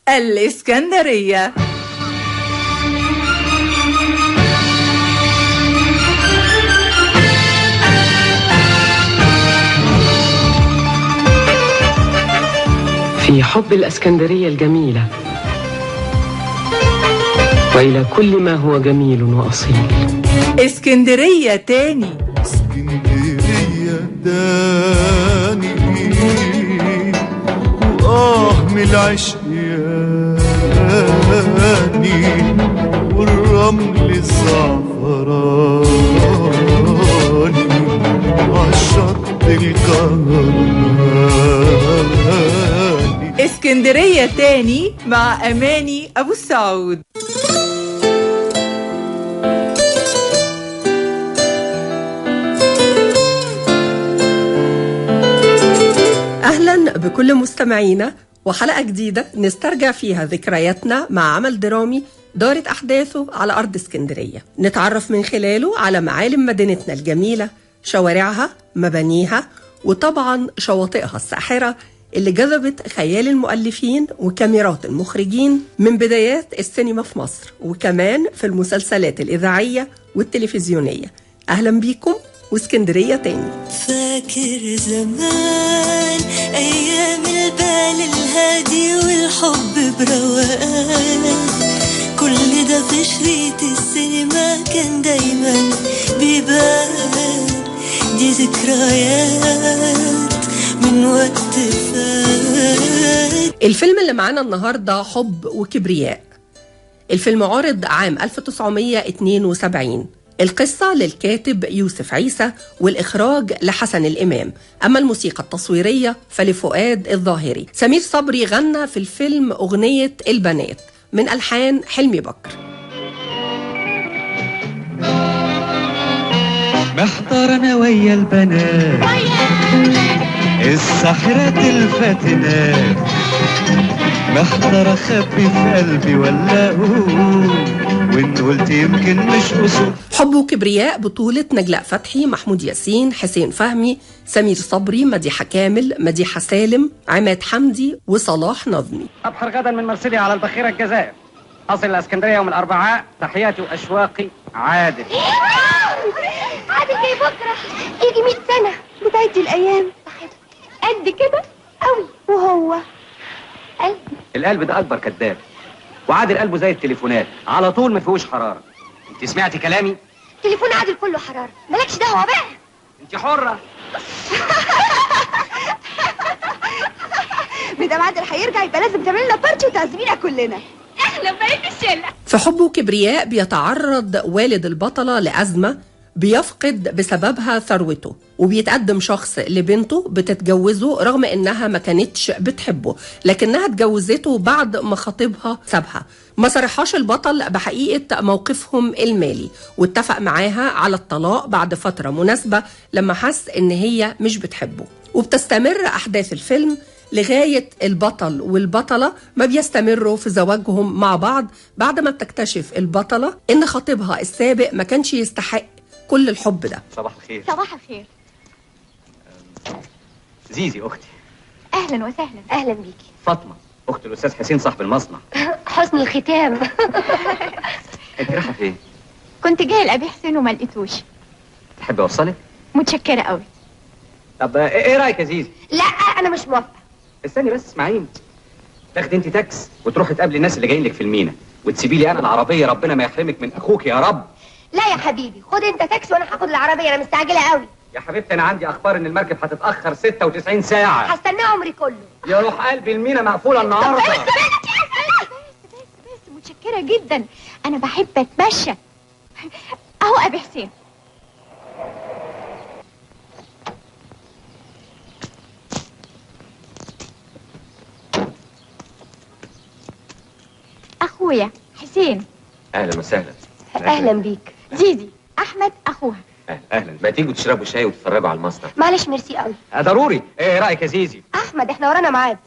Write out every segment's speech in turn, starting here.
الإسكندرية. في حب الإسكندرية الجميلة وإلى كل ما هو جميل وأصيل. اسكندرية تاني، اسكندرية تاني، من العشق ياني، والرمل الزعفراني، عالشط الكهرباني. اسكندرية تاني مع أماني أبو السعود. أهلا بكل مستمعينا وحلقة جديدة نسترجع فيها ذكرياتنا مع عمل درامي دارت أحداثه على أرض اسكندرية، نتعرف من خلاله على معالم مدينتنا الجميلة، شوارعها، مبانيها، وطبعا شواطئها الساحرة اللي جذبت خيال المؤلفين وكاميرات المخرجين من بدايات السينما في مصر، وكمان في المسلسلات الإذاعية والتلفزيونية. أهلا بيكم واسكندرية تاني. فاكر زمان أيام البال الهادي والحب بروقان، كل ده في شريط السينما كان دايما بيبان، دي ذكريات من وقت فات. الفيلم اللي معانا النهاردة حب وكبرياء. الفيلم عرض عام 1972. القصة للكاتب يوسف عيسى والإخراج لحسن الإمام، أما الموسيقى التصويرية فلفؤاد الظاهري. سمير صبري غنى في الفيلم أغنية البنات من ألحان حلمي بكر. محتار أنا ويا البنات الساحرات الفاتنات، محتار أخبي في قلبي ولا أقول، وإن قلت يمكن مش أصول. حب وكبرياء بطولة نجلاء فتحي، محمود ياسين، حسين فهمي، سمير صبري، مديحة كامل، مديحة سالم، عماد حمدي، وصلاح نظمي. أبحر غدا من مرسيليا على البخيرة الجزائر، أصل الإسكندرية يوم الأربعاء. تحياتي وأشواقي عادل. عادل جاي بكرة، يجي 100 سنة. بتعدي الأيام قد كده قوي، وهو قلبي. القلب ده أكبر كذاب، وعادل قلبه زي التليفونات على طول ما فيهوش حرارة. أنت سمعتي كلامي؟ تليفون عادل كله حرارة، مالكش دعوة بقى. أنت حرة. مدام عادل هيرجع يبقى لازم تعمل لنا بارتي وتعزمينا كلنا. احنا بقيت الشلة. في حب وكبرياء بيتعرض والد البطلة لأزمة بيفقد بسببها ثروته، وبيتقدم شخص لبنته بتتجوزه رغم انها ما كانتش بتحبه، لكنها اتجوزته بعد ما خطيبها سابها. ما صرحاش البطل بحقيقة موقفهم المالي، واتفق معاها على الطلاق بعد فترة مناسبة لما حس ان هي مش بتحبه. وبتستمر احداث الفيلم لغاية البطل والبطلة ما بيستمروا في زواجهم مع بعض، بعد ما بتكتشف البطلة ان خطيبها السابق ما كانش يستحق كل الحب ده. صباح الخير. صباح الخير. زيزي أختي. أهلا وسهلا. أهلا بيكي. فاطمة أخت الأستاذ حسين صاحب المصنع. حسن الختام. أنت رايحة فين؟ كنت جاي لأبي حسين وما لقيتوش. تحبي أوصلك؟ متشكرة قوي. طب إيه رأيك يا زيزي؟ لا أنا مش موافقة. استني بس اسمعيني. تاخدي أنت تاكس وتروحي تقابلي الناس اللي جايين لك في المينا، وتسيبي لي أنا العربية. ربنا ما يحرمك من أخوك يا رب. لا يا حبيبي، خد انت تاكسي وانا هاخد العربيه، انا مستعجله قوي. يا حبيبتي انا عندي اخبار ان المركب هتتاخر 96 ساعه. هستناه عمري كله. يا روح قلبي المينا مقفوله النهارده. بس متشكره جدا، انا بحب اتمشى. اهو ابي حسين. اخويا حسين. اهلا وسهلا. اهلا بيك. زيزي احمد اخوها. اهلا. ما تيجوا تشربوا شاي وتتفرجوا على المصنع؟ معلش ميرسي قوي. ضروري. ايه رايك يا زيزي؟ احمد احنا ورانا ميعاد.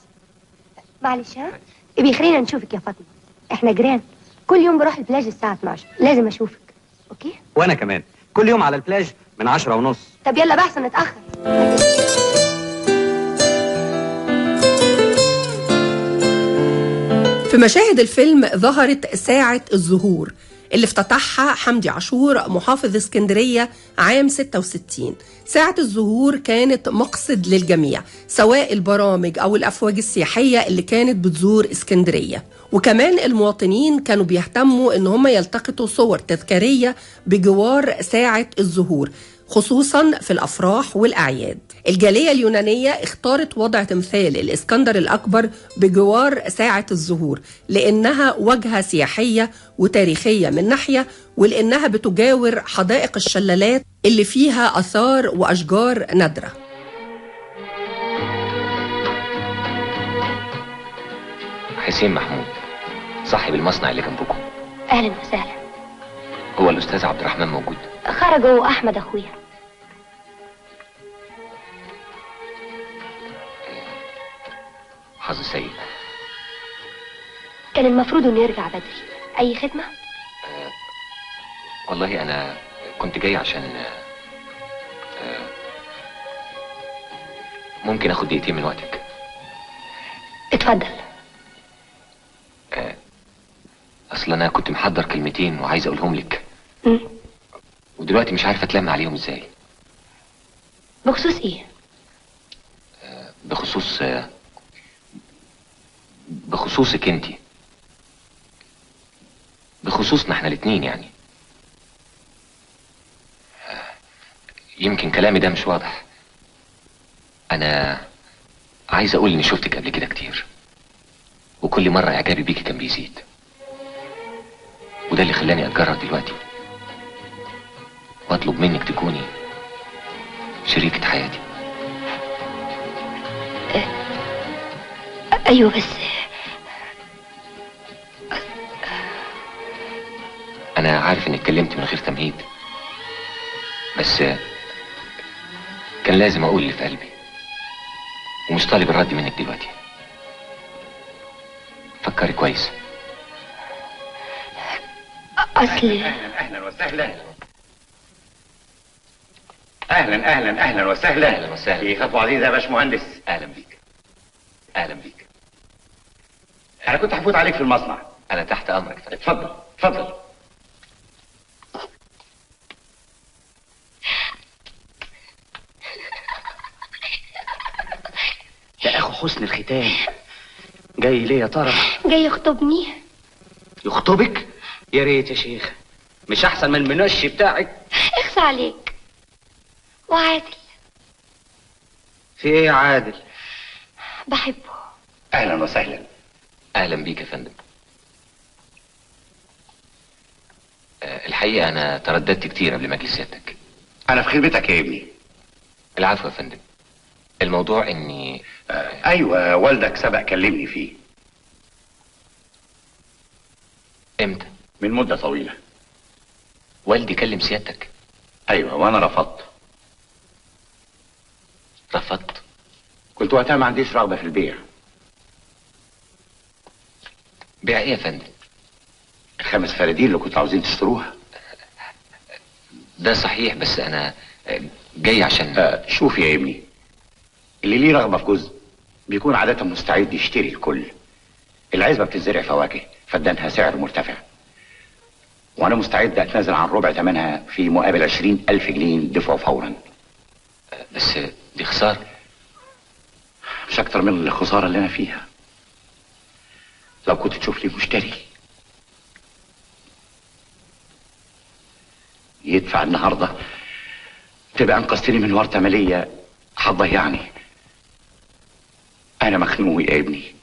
معلش ها بيخلينا نشوفك يا فاطمه، احنا جيران، كل يوم بروح البلاج الساعه 12، لازم اشوفك. اوكي؟ وانا كمان كل يوم على البلاج من 10:30. طب يلا بقى عشان نتاخر. في مشاهد الفيلم ظهرت ساعة الزهور اللي افتتحها حمدي عاشور محافظ اسكندرية عام 66. ساعة الزهور كانت مقصد للجميع، سواء البرامج أو الأفواج السياحية اللي كانت بتزور اسكندرية. وكمان المواطنين كانوا بيهتموا إن هم يلتقطوا صور تذكارية بجوار ساعة الزهور، خصوصا في الأفراح والأعياد. الجالية اليونانية اختارت وضع تمثال الإسكندر الأكبر بجوار ساعة الزهور لأنها وجهة سياحية وتاريخية من ناحية، ولأنها بتجاور حدائق الشلالات اللي فيها آثار وأشجار نادرة. حسين محمود صاحب المصنع اللي جنبكم. اهلا وسهلا. هو الأستاذ عبد الرحمن موجود؟ خرجوا احمد اخويا. حظ سيء. كان المفروض انه يرجع بدري. اي خدمة؟ والله أنا كنت جاي عشان ممكن أخد دقيقتين من وقتك؟ اتفضل. أصل أنا كنت محضر كلمتين وعايز أقولهم لك، ودلوقتي مش عارفة أتلم عليهم إزاي. بخصوص إيه؟ بخصوصك أنتي، بخصوصنا إحنا الاتنين يعني. يمكن كلامي ده مش واضح. أنا عايز أقول إني شفتك قبل كده كتير، وكل مرة إعجابي بيكي كان بيزيد، وده اللي خلاني أتجرأ دلوقتي وأطلب منك تكوني شريكة حياتي. أيوة بس أنا عارف إني اتكلمت من غير تمهيد، بس كان لازم أقول اللي في قلبي، ومش طالب الرد منك دلوقتي. فكري كويس. أصلي أهلا وسهلا. أهلا وسهلا. أهلا وسهلا. في خطوة عزيزة يا باشمهندس. أهلا بيك. أهلا بيك. أنا كنت هفوت عليك في المصنع. أنا تحت أمرك. اتفضل اتفضل. يا أخو حسن الختام، جاي ليه يا ترى؟ جاي يخطبني. يخطبك؟ يا ريت يا شيخ، مش أحسن من المنشي بتاعك؟ اخصى عليك. وعادل. في إيه يا عادل؟ بحبه. أهلا وسهلا. أهلا بيك يا فندم. الحقيقة أنا ترددت كتير قبل ما أجي سيادتك. أنا في خدمتك يا ابني. العفو يا فندم. الموضوع إني أيوة، والدك سبق كلمني فيه. إمتى؟ من مدة طويلة. والدي كلم سيادتك؟ أيوة، وأنا رفضت. رفضت؟ كنت وقتها ما عنديش رغبة في البيع. بيع إيه يا فندم؟ ال5 فناديل اللي كنتوا عاوزين تشتروها. ده صحيح، بس أنا جاي عشان شوف يا ابني، اللي ليه رغبة في جزء بيكون عادة مستعد يشتري الكل. العزبة بتزرع فواكه فدانها سعر مرتفع، وأنا مستعد أتنازل عن ربع ثمنها في مقابل 20,000 جنيه دفعه فورا. بس دي خسارة. مش أكتر من الخسارة اللي أنا فيها. لو كنت تشوف لي مشتري يدفع النهارده تبقى أنقذتني من ورطة مالية هتضيعني. أنا مخنوق يا ابني.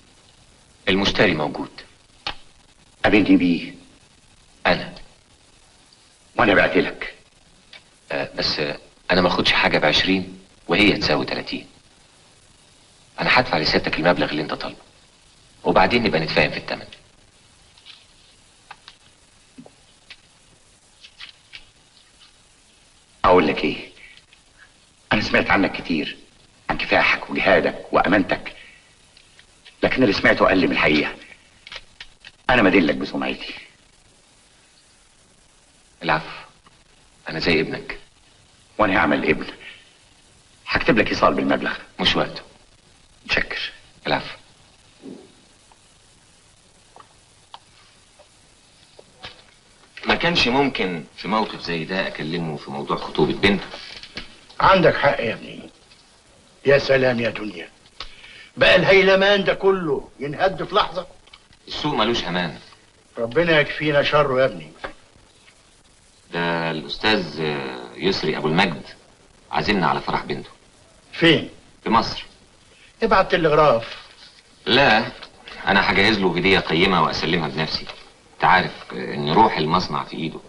المشتري موجود. قابلني بيه. أنا وأنا بعت لك. بس أنا ما أخدش حاجة ب20 وهي تساوي 30. أنا هدفع لسيادتك المبلغ اللي أنت طالبه، وبعدين نبقى نتفاهم في الثمن. أقول لك إيه، أنا سمعت عنك كتير، عن كفاحك وجهادك وأمانتك، لكن اللي سمعته أقل من الحقيقة. أنا مدلك بسمعتي. العفو، أنا زي ابنك. وأنا هعمل ابن. هكتب لك إيصال بالمبلغ. مش وقته. متشكر. العفو. كانش ممكن في موقف زي ده اكلمه في موضوع خطوبة بنته؟ عندك حق يا ابني. يا سلام يا دنيا، بقى الهيلمان ده كله ينهد في لحظة؟ السوق ملوش امان. ربنا يكفينا شره يا ابني. ده الاستاذ يسري ابو المجد عازمنا على فرح بنته. فين؟ في مصر. ابعت تلغراف. لا، انا هجهز له هديه قيمه واسلمها بنفسي. انت عارف ان روح المصنع في ايده.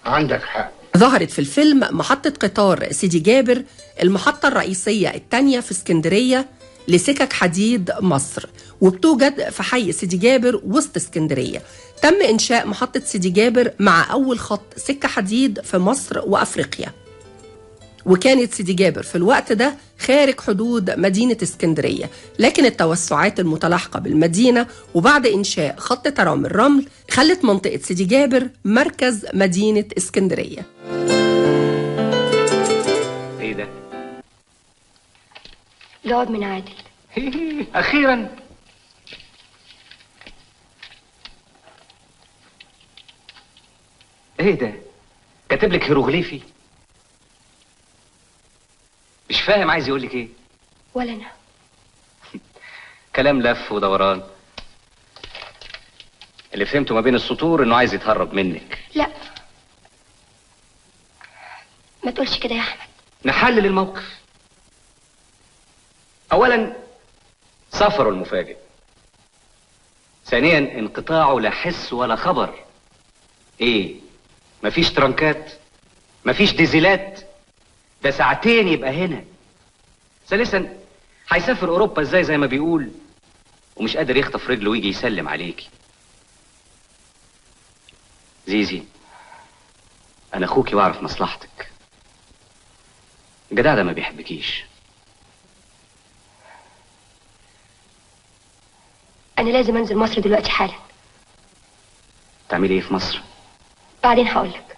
عندك حق. ظهرت في الفيلم محطة قطار سيدي جابر، المحطة الرئيسية الثانية في اسكندرية لسكك حديد مصر، وبتوجد في حي سيدي جابر وسط اسكندرية. تم إنشاء محطة سيدي جابر مع أول خط سكة حديد في مصر وأفريقيا، وكانت سيدي جابر في الوقت ده خارج حدود مدينة اسكندرية، لكن التوسعات المتلاحقة بالمدينة وبعد إنشاء خط ترام الرمل خلت منطقة سيدي جابر مركز مدينة اسكندرية. ايه ده؟ جواب من عادل. اخيرا. ايه ده؟ كاتب لك هيروغليفي؟ مش فاهم عايز يقول لك ايه. ولا انا. كلام لف ودوران. اللي فهمته ما بين السطور انه عايز يتهرب منك. لا، ما تقولش كده يا احمد. نحلل الموقف. اولا سفره المفاجئ، ثانيا انقطاعه لا حس ولا خبر. ايه، مفيش ترنكات، مفيش ديزلات، ده ساعتين يبقى هنا. ثالثا هيسافر اوروبا ازاي زي ما بيقول ومش قادر يخطف رجله ويجي يسلم عليكي. زيزي، انا اخوكي واعرف مصلحتك. الجدع ده ما بيحبكيش. انا لازم انزل مصر دلوقتي حالا. تعملي ايه في مصر؟ بعدين هقولك.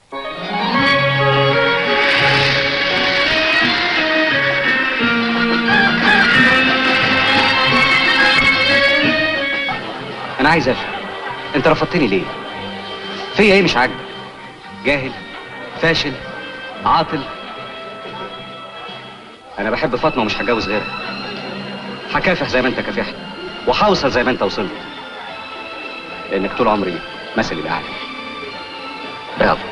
انا عايز افهم، انت رفضتني ليه؟ فيا ايه مش عاجبك؟ جاهل، فاشل، عاطل؟ انا بحب فاطمه ومش هتجوز غيرها. هكافح زي ما انت كافحت وهوصل زي ما انت وصلت، لانك طول عمري مثلي الاعلى. برافو.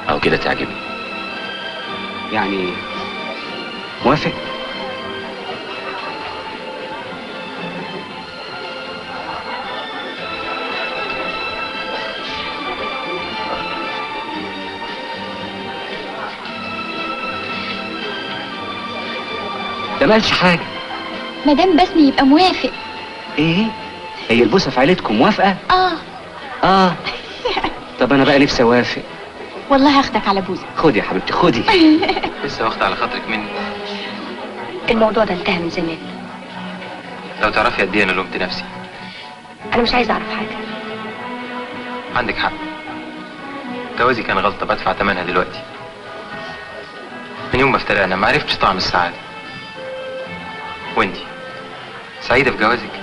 او كده تعجبني. يعني موافق؟ ده مالش حاجة. مدام بسمي يبقى موافق. ايه؟ هي البوسة في عيلتكم موافقة؟ اه طب انا بقى نفسي اوافق. والله هاخدك على بوزة. خدي يا حبيبتي خدي. لسه واخدة على خاطرك مني. الموضوع ده انتهى من زمان. لو تعرفي قد ايه انا لومت نفسي. انا مش عايزه اعرف حاجه. عندك حق، جوازي كان غلطة بدفع ثمنها دلوقتي. من يوم ما افترقنا ما عرفتش طعم السعادة. وانتي سعيدة في جوازك؟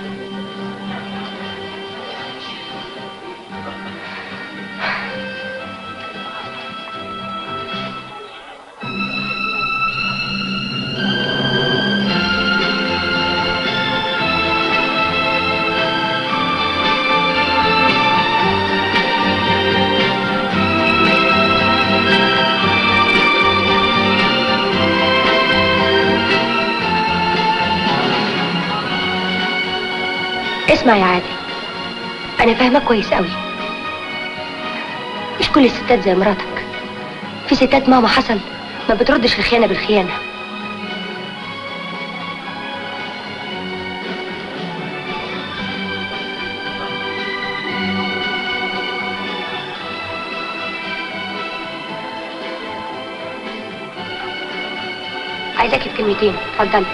اسمع يا عادل، انا فاهمك كويس قوي. مش كل الستات زي مراتك. في ستات مهما حصل ما بتردش الخيانه بالخيانه. عايزاكي في كلمتين. اتفضلي.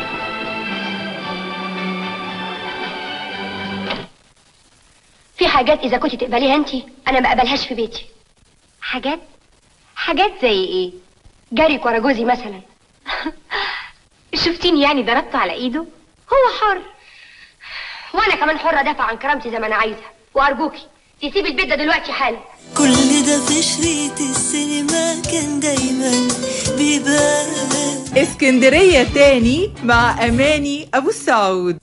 في حاجات اذا كنت تقبليها انت انا ما اقبلهاش في بيتي. حاجات زي ايه؟ جريك ورا جوزي مثلا. شفتيني يعني ضربته على ايده؟ هو حر، وانا كمان حره ادافع عن كرامتي زي ما انا عايزه. وارجوكي تسيب البيت ده دلوقتي حالا. كل ده في شريط السينما كان دايما بيبان. اسكندرية تاني مع أماني أبو السعود.